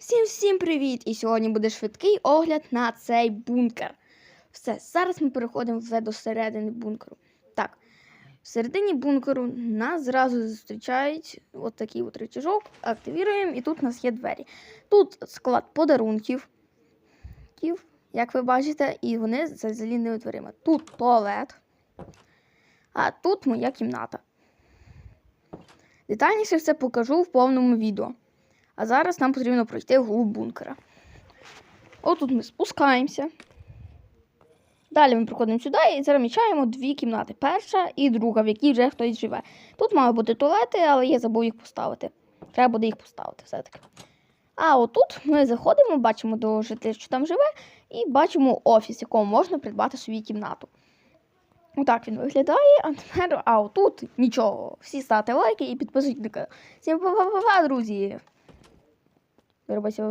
Всім привіт! І сьогодні буде швидкий огляд на цей бункер. Все, зараз ми переходимо вже до середини бункеру. Так, в середині бункеру нас зразу зустрічають от такий от рычажок. Активуємо, і тут у нас є двері. Тут склад подарунків, як ви бачите, і вони за зеленими дверима. Тут туалет, а тут моя кімната. Детальніше все покажу в повному відео. А зараз нам потрібно пройти вглуб бункера. Отут ми спускаємося. Далі ми приходимо сюди і замічаємо дві кімнати. Перша і друга, в якій вже хтось живе. Тут мають бути туалети, але я забув їх поставити. Треба буде їх поставити все-таки. А отут ми заходимо, бачимо до жителя, що там живе, і бачимо офіс, в якому можна придбати собі кімнату. Отак він виглядає, а отут нічого. Всі ставте лайки і підписуйтесь на канал. Всім па-па-па, друзі! Вирубайся.